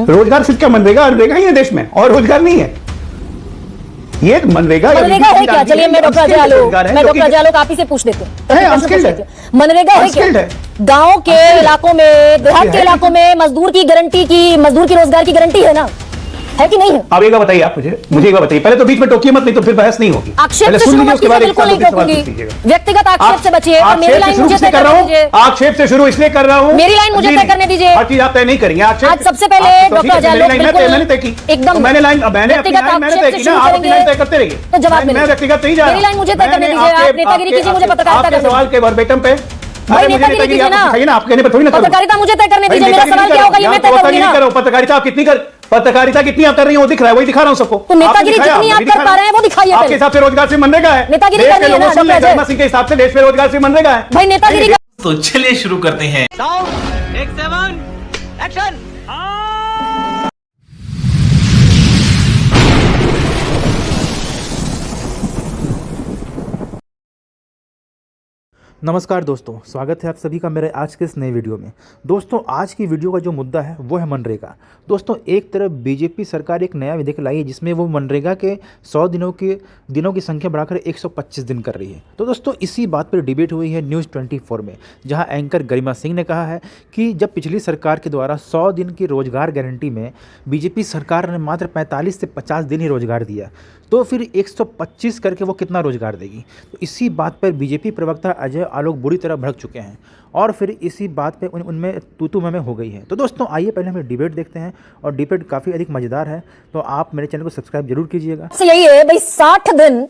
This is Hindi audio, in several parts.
रोजगार सिर्फ क्या मनरेगा ही है देश में, और रोजगार नहीं है ये मनरेगा है क्या? चलिए मैं डॉक्टर अजय आप ही से पूछ देते हैं, मनरेगा है क्या? गांव के इलाकों में, देहात के इलाकों में मजदूर की रोजगार की गारंटी है ना, है कि नहीं है? अब एक बात बताइए आप मुझे एक बात बताइए, पहले तो बीच में टोकिए मत, नहीं तो फिर बहस नहीं होगी। आक्षेप से शुरू मत कीजिए, बिल्कुल नहीं टोकूंगी, व्यक्तिगत आक्षेप से बचिए और मेरी लाइन मुझे तय करने दीजिए। आक्षेप से शुरू इसलिए कर रहा हूँ, मेरी लाइन मुझे तय करने दीजिए। हर चीज आप तय नहीं करेंगे। आज सबसे पहले डॉक्टर अजय मैंने तय की, एकदम मैंने तय की ना, आप अपनी लाइन तय करते रहिए। तो जवाब मैं व्यक्तिगत नहीं जा रहा, मेरी लाइन मुझे तय करने दीजिए। आप नेतागिरी कीजिए, मुझे पत्रकारिता करने सवाल के वर्बेटम पे नेतागिरी कीजिए ना, आप कहने पर थोड़ी ना पत्रकारिता मुझे तय करने दीजिए। मेरा सवाल क्या होगा ये मैं तय करूंगी ना। पत्रकारिता कितनी आप कर रही हैं वो दिख रहा है, वही दिखा रहा हूं सबको। तो नेतागिरी कितनी आप कर पा रहे हैं वो दिखाइए। आपके हिसाब से रोजगार से मनरेगा है, नेतागिरी करनी है ना शर्मा सिंह के हिसाब से देश में रोजगार से मनरेगा है भाई, नेतागिरी। तो चलिए शुरू करते हैं। एक्शन। नमस्कार दोस्तों, स्वागत है आप सभी का मेरे आज के इस नए वीडियो में। दोस्तों आज की वीडियो का जो मुद्दा है वो है मनरेगा। दोस्तों एक तरफ बीजेपी सरकार एक नया विधेयक लाई है जिसमें वो मनरेगा के 100 दिनों की संख्या बढ़ाकर 125 दिन कर रही है। तो दोस्तों इसी बात पर डिबेट हुई है न्यूज़ 24 में, जहां एंकर गरिमा सिंह ने कहा है कि जब पिछली सरकार के द्वारा 100 दिन की रोजगार गारंटी में बीजेपी सरकार ने मात्र 45 से 50 दिन ही रोजगार दिया, तो फिर 125 करके वो कितना रोजगार देगी। तो इसी बात पर बीजेपी प्रवक्ता अजय आलोक बुरी तरह भड़क चुके हैं और फिर इसी बात पे उनमें तू में हो गई है। तो दोस्तों आइए पहले हम डिबेट देखते हैं और डिबेट काफ़ी अधिक मज़ेदार है, तो आप मेरे चैनल को सब्सक्राइब जरूर कीजिएगा। यही है भाई, 60 दिन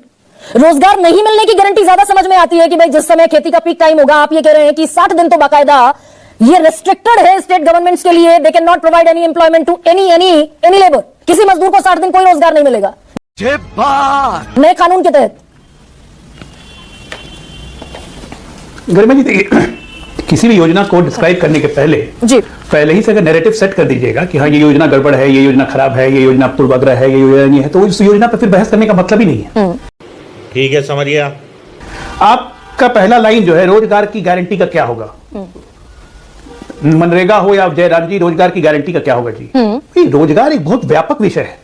रोजगार नहीं मिलने की गारंटी ज्यादा समझ में आती है कि भाई जिस समय खेती का पीक टाइम होगा, आप ये कह रहे हैं कि 60 दिन तो बाकायदा ये रेस्ट्रिक्टेड है स्टेट गवर्नमेंट्स के लिए, they can not provide any employment to any labour. किसी मजदूर को 60 दिन कोई रोजगार नहीं मिलेगा नए कानून के तहत। गरिमा जी देखिए, किसी भी योजना को डिस्क्राइब करने के पहले ही से अगर नैरेटिव सेट कर दीजिएगा कि हाँ ये योजना गड़बड़ है, ये योजना खराब है, ये योजना पूर्वाग्रह है, ये योजना नहीं है, तो उस योजना पर फिर बहस करने का मतलब ही नहीं है। ठीक है, समझ गया। आपका पहला लाइन जो है रोजगार की गारंटी का क्या होगा, मनरेगा हो या जयराम जी, रोजगार की गारंटी का क्या होगा जी। रोजगार एक बहुत व्यापक विषय है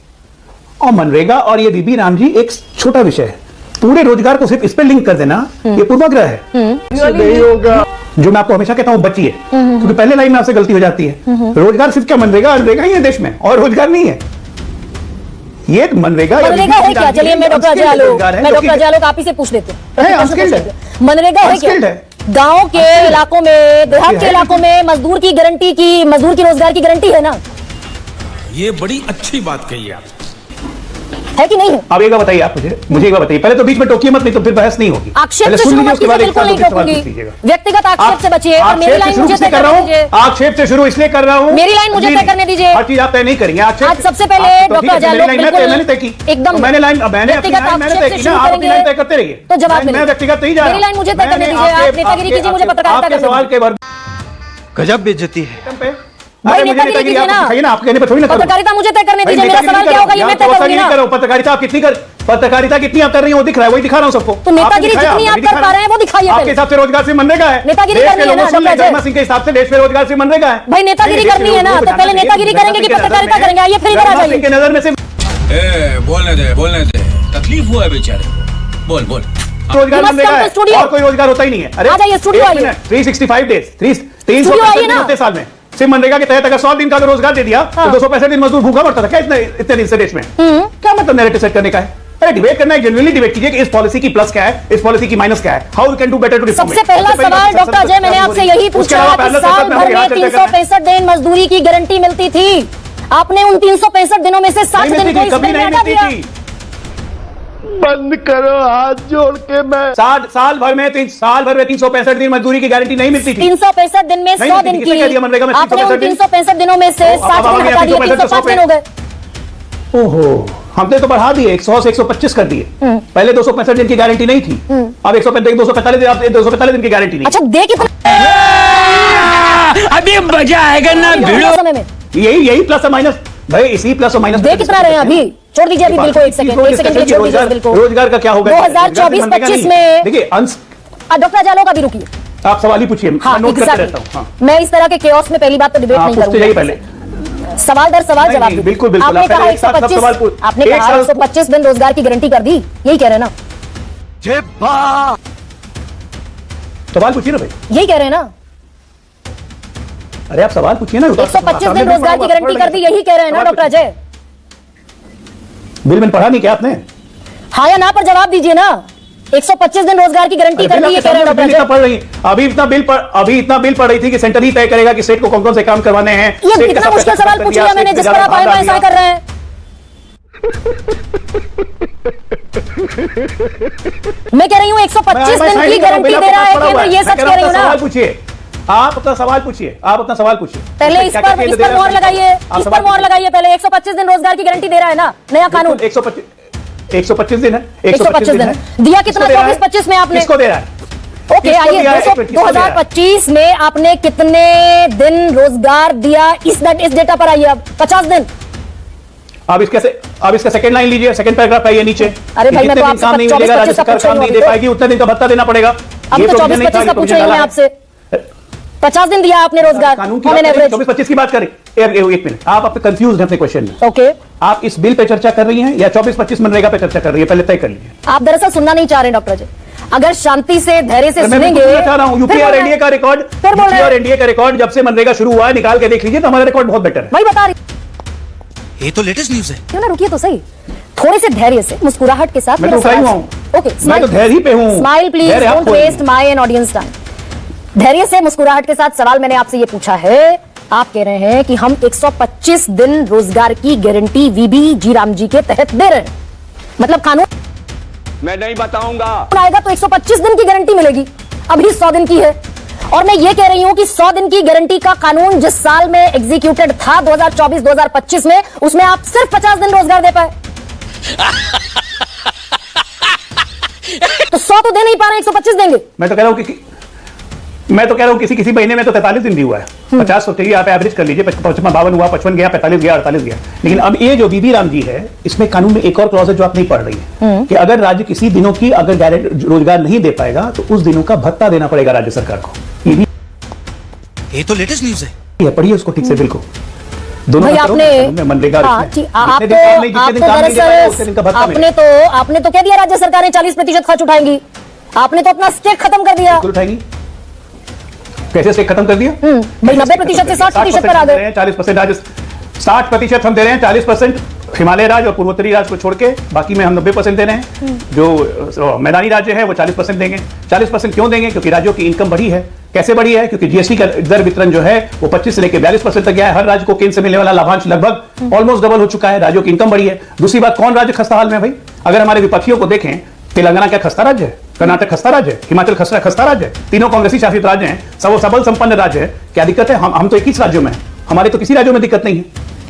और मनरेगा और ये बीबी राम जी एक छोटा विषय है। पूरे रोजगार को सिर्फ इस पे लिंक कर देना ये पूर्वाग्रह है। नहीं होगा, जो मैं आपको हमेशा कहता हूं बचिए, क्योंकि पहले लाइन में आपसे गलती हो जाती है। रोजगार सिर्फ क्या मनरेगा ही है देश में, और रोजगार नहीं है ये मनरेगा है क्या? चलिए मैं डॉक्टर अजय आलोक आप ही से पूछ देते हैं, मनरेगा है क्या? गांव के इलाकों में, देहात के इलाकों में मजदूर की रोजगार की गारंटी है ना। ये बड़ी अच्छी बात कही आप, है कि नहीं है? अब एक बात बताइए आप मुझे एक बात बताइए, पहले तो बीच में टोकिए मत, नहीं तो फिर बहस नहीं होगी। आक्षेप से शुरू मत कीजिए, बिल्कुल नहीं टोकूंगी, व्यक्तिगत आक्षेप से बचिए और मेरी लाइन मुझे तय करने दीजिए। आक्षेप से शुरू इसलिए कर रहा हूँ, मेरी लाइन मुझे तय करने दीजिए। हर चीज आप तय नहीं करेंगे। आज सबसे पहले डॉक्टर अजय मैंने तय की, एकदम मैंने तय की ना, आप अपनी लाइन तय करते रहिए। तो जवाब मैं व्यक्तिगत नहीं जा रहा, मेरी लाइन मुझे तय करने दीजिए। आप नेतागिरी कीजिए, मुझे पत्रकारिता करने सवाल के गजब बेइज्जती है भाई, नेतागिरी कीजिए ना, आप कहने पर थोड़ी ना पत्रकारिता मुझे तय करने दीजिए। मेरा सवाल क्या होगा ये मैं तय करूंगी ना। पत्रकारिता कितनी आप कर रही हैं वो दिख रहा है, वही दिखा रहा हूं सबको। तो नेतागिरी कितनी आप कर पा रहे हैं वो दिखाइए। आपके हिसाब से रोजगार से मनरेगा है, नेतागिरी करनी है ना शर्मा सिंह के हिसाब से देश में रोजगार से मनरेगा है। भाई नेतागिरी करनी है ना, तो पहले नेतागिरी करेंगे कि पत्रकारिता करेंगे? आइए फिर इधर आ जाइए। के नजर में से बोलने दे, तकलीफ हुआ है बेचारे, बोल रोजगार मनरेगा है और कोई रोजगार होता ही नहीं है। अरे आ जाइए स्टूडियो आइए। 365 डेज 365 साल में सिर्फ मनरेगा के तहत अगर 100 दिन का रोजगार दे दिया तो 265 दिन मजदूर भूखा मरता था क्या इतने दिन से देश में? क्या मतलब नैरेटिव सेट करने का है? अरे डिबेट करना है, जेन्युइनली डिबेट कीजिए कि इस पॉलिसी की प्लस क्या है, इस पॉलिसी की माइनस क्या है, how you can do better to reform. सबसे पहला सवाल डॉक्टर अजय मैंने आपसे यही पूछा कि साल भर में 365 दिन मजदूरी की गारंटी मिलती थी, आपने उन 365 दिनों में से 60 दिन को इसमें हटा दिया। बंद करो हाथ जोड़ के। मैं साल भर में 365 दिन मजदूरी की गारंटी नहीं मिलती थी। 365 दिन में 100 दिन की, आपने उन 365 दिनों में से 60 दिन हटा दिए, 305 दिन हो गए। ओहो, हमने तो बढ़ा दिए, 100 से 125 कर दिए। पहले 265 दिन की गारंटी नहीं थी, अब 245 दिन की गारंटी नहीं। अच्छा दे कितना? अभी मजा आएगा ना भिड़ो समय में यही प्लस और माइनस भाई, इसी प्लस और माइनस दे कितना रहे हैं अभी? छोड़ दीजिए अभी बिल को, एक सेकंड के लिए छोड़ दीजिए बिल को। रोजगार का क्या होगा 2024-25 में? देखिए डॉक्टर अजय आलोक अभी रुकिए, आप सवाल ही पूछिए। हाँ, नोट करते रहता हूं। मैं इस तरह के केओस में पहली बात तो डिबेट नहीं करूंगा। पहले सवाल दर सवाल नहीं, जवाब नहीं, दीजिए। बिल्कुल, बिल्कुल। आपने आप कहा पहले एक साथ सब सवाल 125 पूछ- आपने एक कहा साथ- 125 दिन रोजगार की गारंटी कर दी, यही कह रहे हैं ना? सवाल पूछिए ना भाई। यही कह रहे हैं ना? अरे आप सवाल पूछिए ना। 125 दिन रोजगार की गारंटी कर दी, यही कह रहे हैं ना डॉक्टर अजय? बिल में पढ़ा नहीं क्या आपने? हाँ या ना पर जवाब दीजिए ना। 125 दिन रोजगार की गारंटी कर दी, ये कह रहे हैं डॉक्टर इतना अजय। पढ़ रही अभी इतना बिल पढ़ रही थी कि सेंटर ही तय करेगा कि स्टेट को कौन कौन से काम करवाने हैं। ये स्टेट इतना का सब मुश्किल पैसा सवाल खत्म पूछ कर लिया दिया, मैंने स्टेट जिस का पर आप भाग आए दिया। ऐसा कर रहे हैं। मैं कह रही हूँ 125 दिन की गारंटी दे रहा है केंद्र, ये सच कह रही हूँ ना? सवाल पूछिए, आप अपना सवाल पूछिए, आप अपना सवाल पूछिए। पहले इस पर मोहर लगाइए, इस पर मोहर लगाइए पहले। 125 दिन रोजगार की गारंटी दे रहा है ना नया कानून? 125 दिन है। 125 दिन है। दिया कितना 24-25 में आपने? किसको दे रहा है? ओके, किसको आइए दिया है? किसको दिया है? 2025 में आपने कितने दिन रोजगार दिया, इस डेटा पर आइए। अब 50 दिन। अब इसका सेकंड लाइन लीजिए, सेकंड पैराग्राफ आइए नीचे। अरे भाई, मैं तो जितने दिन आपसे काम नहीं मिलेगा, 24-25 राज्य सरकार का काम नहीं दे पूछ रही हूँ पाएगी, उतने दिन का भत्ता देना पड़ेगा। अब ये तो provision नहीं था, 24-25 का ये पूछ रही हूँ मैं provision आपसे। 50 दिन दिया आपने रोजगार कानून की ऑन एन एवरेज। 24-25 की बात करें। एक मिनट, आप अब कंफ्यूज हैं अपने क्वेश्चन में। ओके, आप इस बिल पे चर्चा कर रही हैं या 24-25 मनरेगा पे चर्चा कर रही है? पहले तय कर लीजिए। आप दरअसल सुनना नहीं चाह रहे डॉक्टर जी। अगर शांति से धैर्य से मैं सुनेंगे। पूछना चाह रहा हूं, यूपी फिर और बोल एनडीए का रिकॉर्ड, फिर बोल रहे हैं। और एनडीए का रिकॉर्ड जब से मनरेगा शुरू हुआ है निकाल के देख लीजिए, तो हमारा रिकॉर्ड बहुत बेटर है। वही बता रही ये तो लेटेस्ट न्यूज है। क्यों ना, रुकिए तो सही। थोड़े से धैर्य से, मुस्कुराहट के साथ मैं मेरा तो उठाई सवाल हुआ हूं। सुनिए। ओके, मैं तो धैर्य पे हूं। स्माइल प्लीज, धैर्य आप डोंट खोलिए। Waste my and audience time. धैर्य से, मुस्कुराहट के साथ सवाल मैंने आपसे ये पूछा है। आप कह रहे हैं कि हम 125 दिन रोजगार की गारंटी वीबी जी राम जी के तहत दे रहे हैं। मतलब कानून मैं नहीं बताऊंगा। आएगा तो 125 दिन की गारंटी मिलेगी। अभी 100 दिन की है। और मैं ये कह रही हूं कि 100 दिन की गारंटी का कानून जिस साल में एग्जीक्यूटेड था 2024-2025 में, उसमें आप सिर्फ 50 दिन रोजगार दे पाए। तो 100 तो दे नहीं पा रहे, 125 देंगे। मैं तो कह रहा हूं किसी महीने में तो 43 दिन भी हुआ है। 50 तो चाहिए, आप एवरेज कर लीजिए। 52 हुआ, 55 गया, 45 गया, 48 गया। लेकिन अब ये जो बीबी राम जी है, इसमें कानून में एक और क्लॉज है जो आप नहीं पढ़ रही है, कि अगर राज्य किसी दिनों की अगर रोजगार नहीं दे पाएगा तो उस दिनों का भत्ता देना पड़ेगा राज्य सरकार को। ये भी ये तो लेटेस्ट न्यूज है। पढ़िए उसको ठीक से, बिल्कुल। दोनों भाई का करो, आपने मनरेगा हाँ, जितने आप दिन काम नहीं, जितने दिन काम नहीं दे पाएगा, उतने दिन का भत्ता मिलेगा। आपने तो कह दिया राज्य सरकारें 40% खर्च उठाएंगी। आपने तो अपना स्टेक खत्म कर दिया। बिल्कुल उठाएंगी। कैसे स्टेक खत्म कर दिया? भाई 90% से 60% पर आ गए। 40% राज्य, 60% हम दे रहे हैं, 40% हिमालय राज्य और पूर्वोत्तरी राज्य को छोड़ के, बाकी में हम 90% दे रहे हैं। जो मैदानी राज्य है वो 40% देंगे। 40% क्यों देंगे? क्योंकि राज्यों की इनकम बढ़ी है। कैसे बढ़ी है? क्योंकि जीएसटी का दर वितरण जो है वो 25 से लेकर 42% तक गया है। हर राज्य को केंद्र से मिलने वाला लाभांश लगभग ऑलमोस्ट डबल हो चुका है। राज्यों की इनकम बढ़ी है। दूसरी बात, कौन राज्य खस्ता हाल में है भाई? अगर हमारे विपक्षियों को देखें, तेलंगाना क्या खस्ता राज्य है? कर्नाटक खस्ता राज्य है? हिमाचल खस्ता राज्य है? तीनों कांग्रेसी शासित राज्य हैं, सब सबल संपन्न राज्य है। क्या दिक्कत है? हम तो 21 राज्यों में हैं। हमारे तो किसी राज्यों में दिक्कत नहीं है।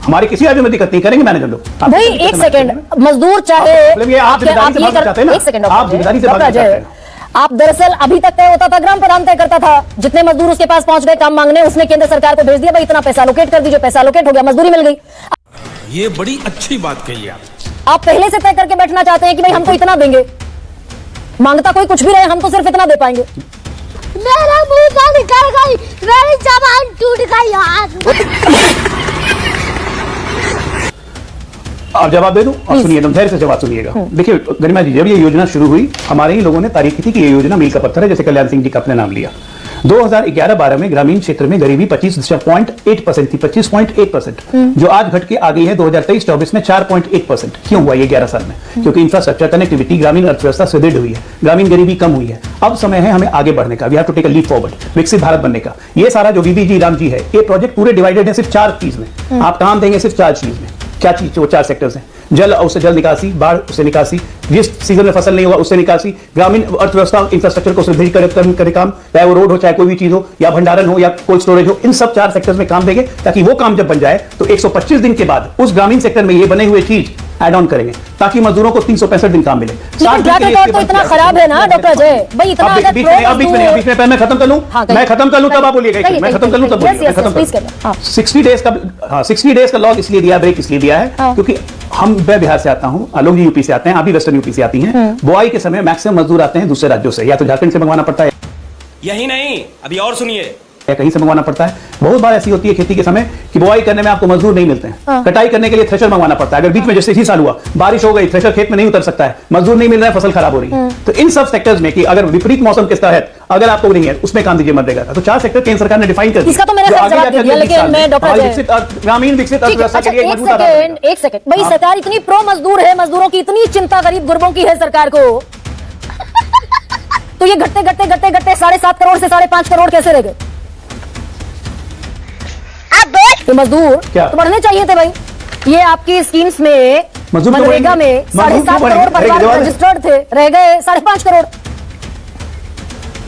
हमारे किसी राज्य में दिक्कत नहीं, करेंगे मैनेज हम लोग। भाई एक सेकंड, मजदूर चाहे मतलब ये आप जिम्मेदारी से भागना चाहते हैं ना? एक सेकंड आप जिम्मेदारी से भागना चाहते हैं। आप दरअसल अभी तक तय होता था, ग्राम प्रधान तय करता था। जितने मजदूर उसके पास पहुंच गए काम मांगने, उसने केंद्र सरकार को भेज दिया, भाई इतना पैसा एलोकेट कर दीजिए। पैसा एलोकेट हो गया, मजदूरी मिल गई। ये बड़ी अच्छी बात कही आप पहले से तय करके बैठना चाहते हैं कि भाई हम तो इतना देंगे, मांगता कोई कुछ भी रहे, हम तो सिर्फ इतना दे पाएंगे। मेरा मुंह का निकल गई, मेरी जबान टूट गई यार। आप जवाब दे दूं और सुनिए, एकदम धैर्य से जवाब सुनिएगा। देखिए गरिमा जी, जब ये योजना शुरू हुई, हमारे ही लोगों ने तारीफ की थी कि ये योजना मील का पत्थर है, जैसे कल्याण सिंह जी का अपने नाम लिया। 2011-12 में ग्रामीण क्षेत्र में गरीबी 25.8% थी, 25.8%, जो आज घट के आ गई है 2023-24 में 4.8%। क्यों हुआ ये 11 साल में? क्योंकि इंफ्रास्ट्रक्चर, कनेक्टिविटी, ग्रामीण अर्थव्यवस्था सुदृढ़ हुई है, ग्रामीण गरीबी कम हुई है। अब समय है हमें आगे बढ़ने का। We have to take a leap forward, विकसित भारत बनने का। ये सारा जो बीबी जी राम जी है, ये प्रोजेक्ट पूरे डिवाइडेड है सिर्फ 4 चीज में। आप काम देंगे सिर्फ 4 चीज में। क्या चीज? वो 4 सेक्टर्स हैं। जल, उससे जल निकासी, बाढ़ उससे निकासी, जिस सीजन में फसल नहीं हुआ उससे निकासी, ग्रामीण अर्थव्यवस्था इंफ्रास्ट्रक्चर को सुदृढ़ करे काम, चाहे वो रोड हो, चाहे कोई भी चीज हो, या भंडारण हो, या कोल्ड स्टोरेज हो। इन सब 4 सेक्टर्स में काम देंगे, ताकि वो काम जब बन जाए तो 125 दिन के बाद उस ग्रामीण सेक्टर में ये बने हुए चीज ऐड ऑन करेंगे, ताकि मजदूरों को 365 दिन काम मिले। लेकिन ट्रैक रिकॉर्ड तो इतना खराब है ना डॉक्टर अजय भाई, इतना अगर बीच में मैं खत्म कर लूं, मैं खत्म कर लूं तब आप बोलिएगा। मैं खत्म कर लूं तब बोलिएगा। मैं खत्म कर लूं। 60 डेज का लॉग इसलिए दिया, ब्रेक इसलिए दिया है क्योंकि मैं बिहार से आता हूं, आलोक जी यूपी से आते हैं, आप भी वेस्टर्न यूपी से आती हैं। बुआई के समय मैक्सिमम मजदूर आते हैं दूसरे राज्यों से, या तो झारखंड से मंगवाना पड़ता है। यही नहीं, अभी और सुनिए। या कहीं से मंगवाना पड़ता है। बहुत बार ऐसी होती है खेती के समय कि बुआई करने में आपको मजदूर नहीं मिलते हैं, कटाई करने के लिए थ्रेशर मंगवाना पड़ता है। अगर बीच में जैसे इसी साल हुआ बारिश हो गई, थ्रेशर खेत में नहीं उतर सकता है, मजदूर नहीं मिल रहा है, फसल खराब हो रही है। तो इन सब सेक्टर्स में कि अगर विपरीत मौसम के तहत अगर आपको नहीं है, उसमें काम दीजिए मनरेगा का। तो 4 सेक्टर केंद्र सरकार ने डिफाइन कर दिया। इसका तो मैंने जो सब आगे जवाब जाकर दे दिया, 20 लेकिन साल में मैं डॉक्टर हमारी जय- विकसित ग्रामीण विकसित ठीक है, अर्थव्यवस्था अच्छा के लिए एक मजबूत आधार बनेगा। एक सेकंड भाई, सरकार इतनी प्रो मजदूर है, मजदूरों की इतनी चिंता गरीब गुरबों की है सरकार को, तो ये घटते घटते घटते घटते 7.5 करोड़ से 5.5 करोड़ कैसे रह गए? तो मजदूर क्या? तो बढ़ने चाहिए थे भाई। ये आपकी स्कीम्स में मजदूर तो मनरेगा बढ़ेंगे। में मजदूर 7.5 तो करोड़ बढ़ेंगे। परिवार जवाब है। रजिस्टर्ड थे, रह गए 5.5 करोड़।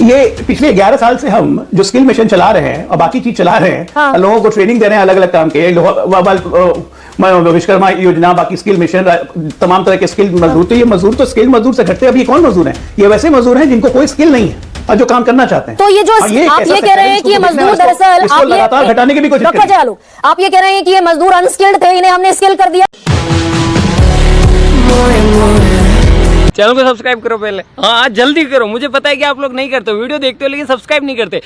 ये पिछले 11 साल से हम जो स्किल मिशन चला रहे हैं और बाकी चीज चला रहे हैं, हाँ। लोगों को ट्रेनिंग दे रहे हैं अलग अलग काम के, विश्वकर्मा योजना, बाकी स्किल मिशन, तमाम तरह के स्किल मजदूर। तो ये मजदूर तो स्किल मजदूर से घटते, अभी कौन मजदूर है? ये वैसे मजदूर हैं जिनको कोई स्किल नहीं है और जो काम करना चाहते हैं। तो ये जो और आप एक ये ऐसा कह सेक्टर रहे है हैं कि ये जिसको मजदूर देखना है, दरअसल इसको लगातार घटाने की भी कोशिश डॉक्टर करें। जयालू, आप ये कह रहे हैं कि ये मजदूर अनस्किल्ड थे, इन्हें हमने स्किल कर दिया। चैनल को सब्सक्राइब करो पहले, हाँ जल्दी करो। मुझे पता है कि आप लोग नहीं करते, वीडियो देखते हो लेकिन सब्सक्राइब नहीं करते।